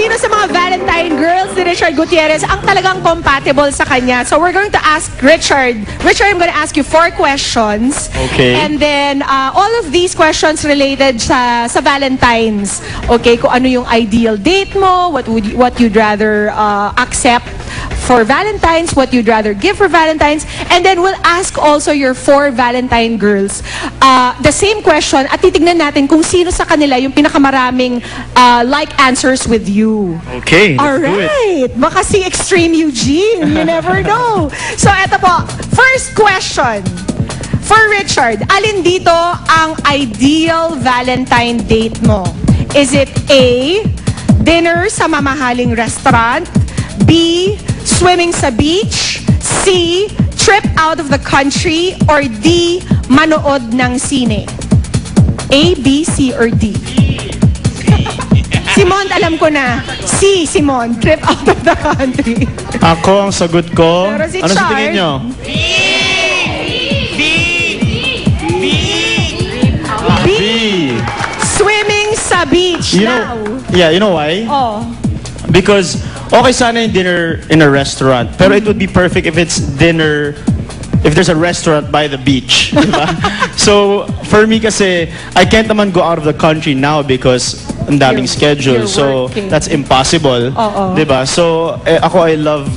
sino sa mga Valentine girls ni Richard Gutierrez ang talagang compatible sa kanya. So we're going to ask Richard. Richard, I'm going to ask you 4 questions. Okay. And then all of these questions related sa Valentine's. Okay, kung ano yung ideal date mo, what you'd rather accept for Valentine's, what you'd rather give for Valentine's, and then we'll ask also your 4 Valentine girls the same question at titignan natin kung sino sa kanila yung pinakamaraming like answers with you. Okay, let's do it. Alright, baka si Extreme Eugene, you never know. So eto po, first question. For Richard, alin dito ang ideal Valentine date mo? Is it A, dinner sa mamahaling restaurant, B, swimming sa beach, C, trip out of the country, or D, manood ng sine? A, B, C, or D? Simon, alam ko na. C, Simon, trip out of the country. Ako, ang sagot ko. Pero si ano sa Chard? tingin nyo? B, B. swimming sa beach You now. know, yeah, you know why? Oh. Because, okay sana yung dinner in a restaurant. Pero it would be perfect if it's dinner, if there's a restaurant by the beach. Diba? So, for me kasi, I can't naman go out of the country now because ang daming schedule. you're So, working. that's impossible. Diba? So, ako, I love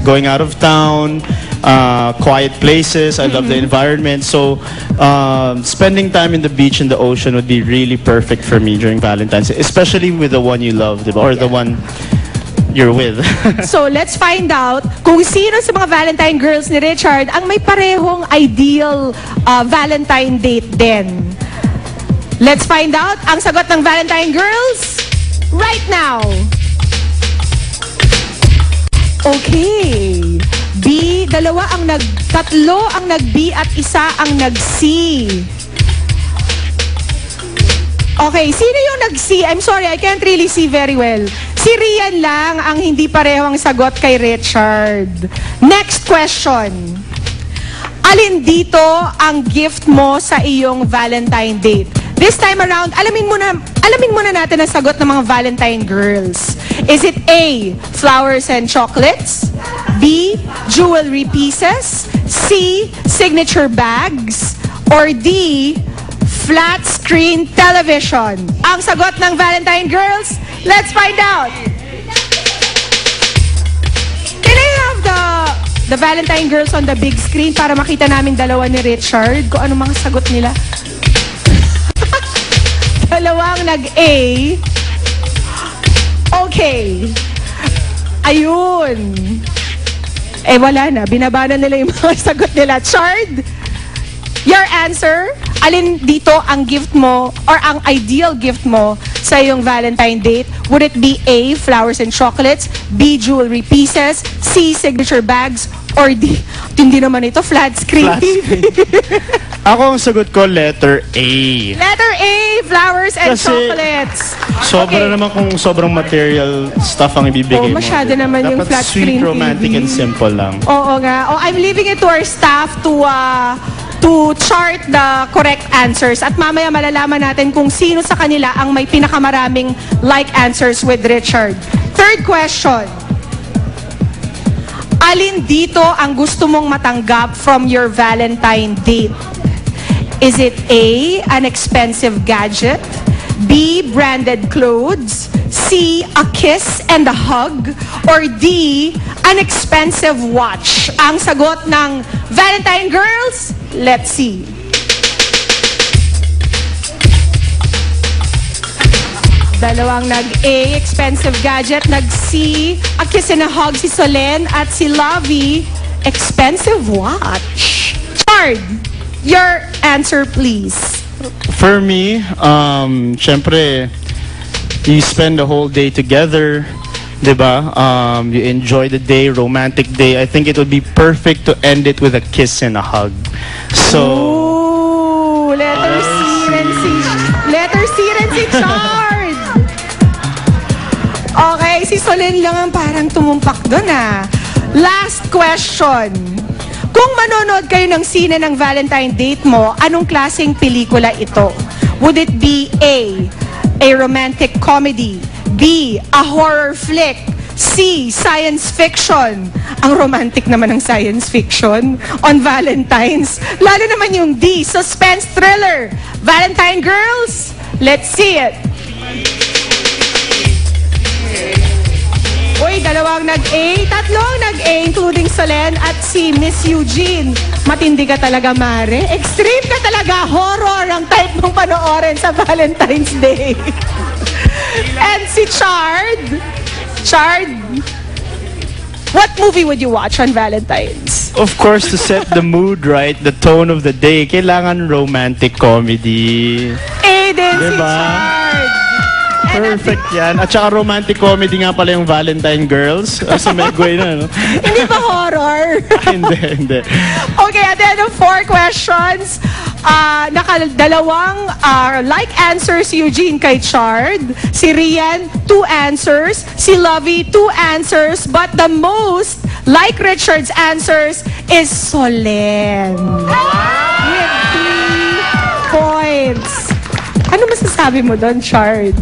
going out of town, quiet places. I love the environment. So, spending time in the beach and the ocean would be really perfect for me during Valentine's Day, especially with the one you love, diba? Or the one you're with. So, let's find out kung sino sa mga Valentine girls ni Richard ang may parehong ideal Valentine date din. Let's find out ang sagot ng Valentine girls right now. Okay. B, tatlo ang nag-B at isa ang nag-C. Okay, sino yung nag-C? I'm sorry, I can't really see very well. Si Rian lang ang hindi pareho ang sagot kay Richard. Next question. Alin dito ang gift mo sa iyong Valentine date? This time around, alamin muna natin ang sagot ng mga Valentine girls. Is it A, flowers and chocolates? B, jewelry pieces? C, signature bags? Or D, flat screen television? Ang sagot ng Valentine girls, let's find out. Can I have the Valentine girls on the big screen para makita namin dalawa ni Richard kung ano mga sagot nila? Dalawang nag-A. Okay. Ayun. Eh, wala na. Binaba na nila yung mga sagot nila. Chard, your answer, alin dito ang gift mo or ang ideal gift mo sa iyong Valentine date? Would it be A, flowers and chocolates, B, jewelry pieces, C, signature bags, or D, hindi naman ito, flat screen Flat TV? Ako, ang sagot ko, letter A. Letter A, flowers and Kasi chocolates. Sobra naman kung sobrang material stuff ang ibibigay mo. Masyado naman yung Dapat flat screen sweet, romantic, TV. and simple lang. Oo nga. Oh, I'm leaving it to our staff to chart the correct answers. At mamaya malalaman natin kung sino sa kanila ang may pinakamaraming like answers with Richard. Third question. Alin dito ang gusto mong matanggap from your Valentine date? Is it A, an expensive gadget? B, branded clothes? C, a kiss and a hug? Or D, an expensive watch? Ang sagot ng Valentine girls, let's see. Dalawang nag-A, expensive gadget. Nag-C, a kiss and a hug si Solen. At si Lovey, expensive watch. Chard, your answer please. For me, syempre, you spend the whole day together, diba? You enjoy the day, romantic day. I think it would be perfect to end it with a kiss and a hug. So, ooh, letter C rin si Chard. Okay, si Solen lang ang parang tumumpak doon ah. Last question. Kung manonood kayo ng sine ng Valentine date mo, anong klaseng pelikula ito? Would it be A romantic comedy, B, a horror flick. C, science fiction. Ang romantic naman ng science fiction on Valentine's. Lalo naman yung D, suspense thriller. Valentine girls, let's see it. Uy, dalawang nag-A, tatlong nag-A, including Solen at si Miss Eugene. Matindi ka talaga, Mare. Extreme ka talaga. Horror ang type mong panoorin sa Valentine's Day. And si Chard, what movie would you watch on Valentine's? Of course, to set the mood right, the tone of the day, kailangan romantic comedy. A din si Diba? Chard. Perfect yan. At saka romantic comedy nga pala yung Valentine Girls. Sa Megway na, no? Hindi ba horror? Hindi. Okay, at the end of 4 questions, nakadalawang like answers si Eugene kay Chard, si Rian 2 answers, si Lovey 2 answers, but the most like Richard's answers is Solen with 3 points. Ano masasabi mo doon, Chard?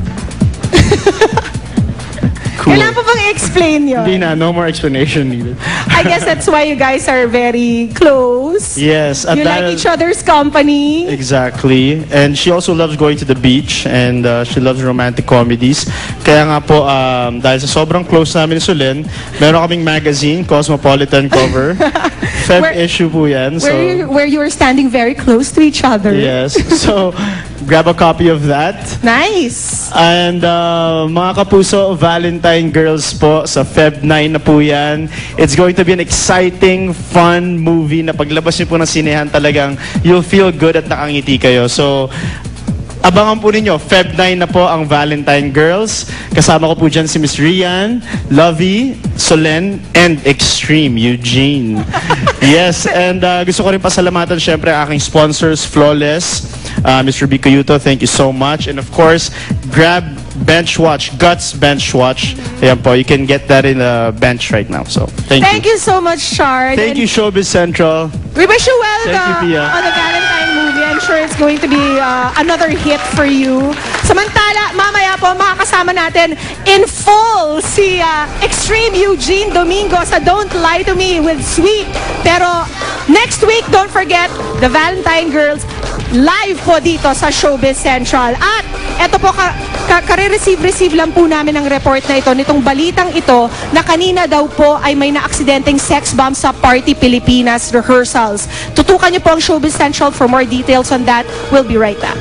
Cool. Kailangan pa bang i-explain yun? Hindi na, no more explanation needed. I guess that's why you guys are very close. Yes. You like each other's company. Exactly. And she also loves going to the beach and she loves romantic comedies. Kaya nga po, dahil sa sobrang close namin ni Solen, meron kaming magazine, Cosmopolitan cover. Feb issue po yan. Where you were standing very close to each other. Yes. So, grab a copy of that. Nice. And mga kapuso, Valentine Girls po, sa Feb 9 na po yan. It's going to be an exciting, fun movie na paglabas niyo po ng sinehan talagang you'll feel good at nakangiti kayo. So, abangan po ninyo, Feb 9 na po ang Valentine Girls. Kasama ko po dyan si Miss Rian, Lovey, Solen, and Extreme, Eugene. Yes, and gusto ko rin pasalamatan syempre ang aking sponsors, Flawless, Mr. B. Cayuto, thank you so much. And of course, grab Bench Watch, Guts Bench Watch. Ayan po, you can get that in the bench right now. So, thank you so much, Chard. Thank you, Showbiz Central. We wish you well Thank you, Pia. on the Valentine movie. I'm sure it's going to be another hit for you. Samantala, mamaya po makakasama natin in full si Extreme Eugene Domingo sa Don't Lie to Me with Sweet. Pero next week, don't forget, the Valentine Girls live po dito sa Showbiz Central. At eto po, kare-receive lang po namin ang report na ito, nitong balitang ito, na kanina daw po ay may na-aksidenteng sex bomb sa Party Pilipinas rehearsals. Tutukan niyo po ang Showbiz Central for more details on that. We'll be right back.